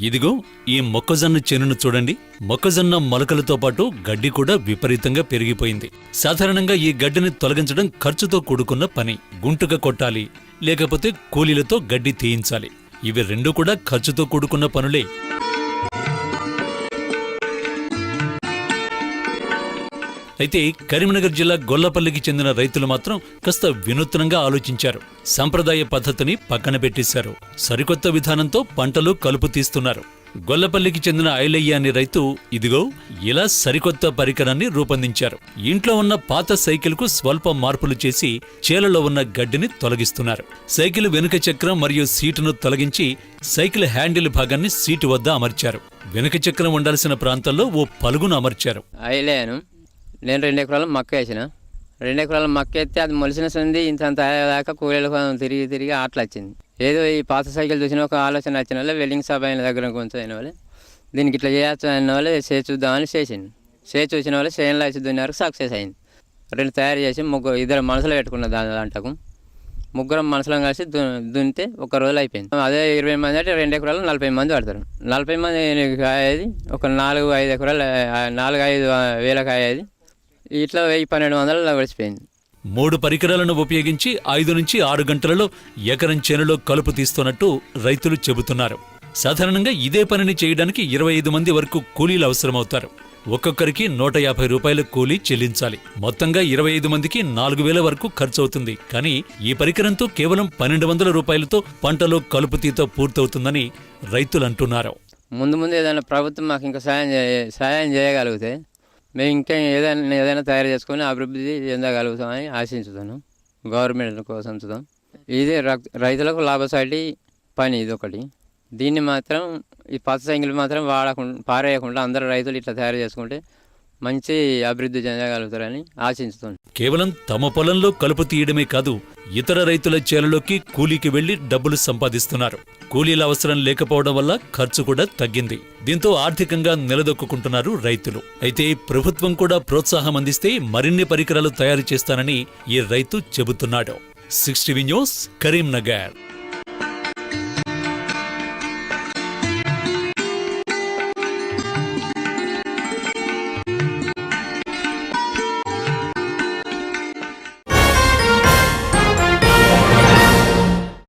ఇదిగో ఈ మొక్కజొన్న చేనును చూడండి. మొక్కజొన్న మొలకలతో పాటు గడ్డి కూడా విపరీతంగా పెరిగిపోయింది. సాధారణంగా ఈ గడ్డిని తొలగించడం ఖర్చుతో కూడుకున్న పని. గుంటుగా కొట్టాలి, లేకపోతే కూలీలతో గడ్డి తీయించాలి. ఇవి రెండూ కూడా ఖర్చుతో కూడుకున్న పనులే. అయితే కరీంనగర్ జిల్లా గొల్లపల్లికి చెందిన రైతులు మాత్రం కాస్త వినూత్నంగా ఆలోచించారు. సంప్రదాయ పద్ధతిని పక్కన పెట్టేశారు. సరికొత్త విధానంతో పంటలు కలుపు తీస్తున్నారు. గొల్లపల్లికి చెందిన ఐలయ్య అనే రైతు ఇదిగో ఇలా సరికొత్త పరికరాన్ని రూపొందించారు. ఇంట్లో ఉన్న పాత సైకిల్కు స్వల్ప మార్పులు చేసి చేలలో ఉన్న గడ్డిని తొలగిస్తున్నారు. సైకిల్ వెనుక చక్రం మరియు సీటును తొలగించి సైకిల్ హ్యాండిల్ భాగాన్ని సీటు వద్ద అమర్చారు. వెనుక చక్రం ఉండాల్సిన ప్రాంతంలో ఓ పలుగును అమర్చారు. నేను 2 ఎకరాలు మక్క వేసిన. 2 ఎకరాలు మక్క ఎత్తే అది మొలిసిన సంది ఇంత దాకా కూలీలకు తిరిగి అట్లా వచ్చింది. ఏదో ఈ పాత సైకిల్ చూసిన ఒక ఆలోచన వచ్చిన వాళ్ళే వెల్డింగ్ షాప్ అయిన దగ్గర కొంచెం అయిన వాళ్ళే దీనికి ఇట్లా చేయొచ్చు అయిన వాళ్ళే చూద్దామని చేసింది. చూసిన వాళ్ళే చేనులో వచ్చి దున్నారు, సక్సెస్ అయింది. 2 తయారు చేసి 2 మనసులో పెట్టుకున్న దాంట్లకు 3 మనసులో కలిసి దున్నితే 1 రోజులు అయిపోయింది. అదే 20 మంది అంటే 2 ఎకరాలు 40 మంది పడతారు. 40 మంది కాయేది ఒక 4-5 ఎకరాలు 4-5 వేల కాయేది. ఇట్లా 1000-1200 గడిచిపోయింది. 3 పరికరాలను ఉపయోగించి 5 నుంచి 6 గంటలలో ఎకరం చేనులో కలుపు తీస్తున్నట్టు రైతులు చెబుతున్నారు. సాధారణంగా ఇదే పనిని చేయడానికి 25 మంది వరకు కూలీలు అవసరమవుతారు. ఒక్కొక్కరికి 150 రూపాయల కూలీ చెల్లించాలి. మొత్తంగా 25 మందికి 4000 వరకు ఖర్చవుతుంది. కానీ ఈ పరికరంతో కేవలం 1200 రూపాయలతో పంటలో కలుపు తీత పూర్తవుతుందని రైతులు అంటున్నారు. ముందు ఏదైనా ప్రభుత్వం మాకు ఇంకా సాయం చేయగలిగితే మేము ఇంకా ఏదైనా తయారు చేసుకొని అభివృద్ధి చెందగలుగుతామని ఆశించుతాను. గవర్నమెంట్ కోసం చూద్దాం. ఇదే రైతులకు లాభసాటి పని ఇది ఒకటి. దీన్ని మాత్రం ఈ పాత సైకిల్ మాత్రం పారేయకుండా అందరూ రైతులు ఇట్లా తయారు చేసుకుంటే మంచి అభివృద్ధి చెందగలుగుతారని ఆశించుతాను. కేవలం తమ పొలంలో కలుపు తీయడమే కాదు, ఇతర రైతుల చేలలోకి కూలీకి వెళ్లి డబ్బులు సంపాదిస్తున్నారు. కూలీల అవసరం లేకపోవడం వల్ల ఖర్చు కూడా తగ్గింది. దీంతో ఆర్థికంగా నిలదొక్కుంటున్నారు రైతులు. అయితే ప్రభుత్వం కూడా ప్రోత్సాహం అందిస్తే మరిన్ని పరికరాలు తయారు చేస్తానని ఈ రైతు చెబుతున్నాడు. 6 టీవీ న్యూస్, కరీంనగర్.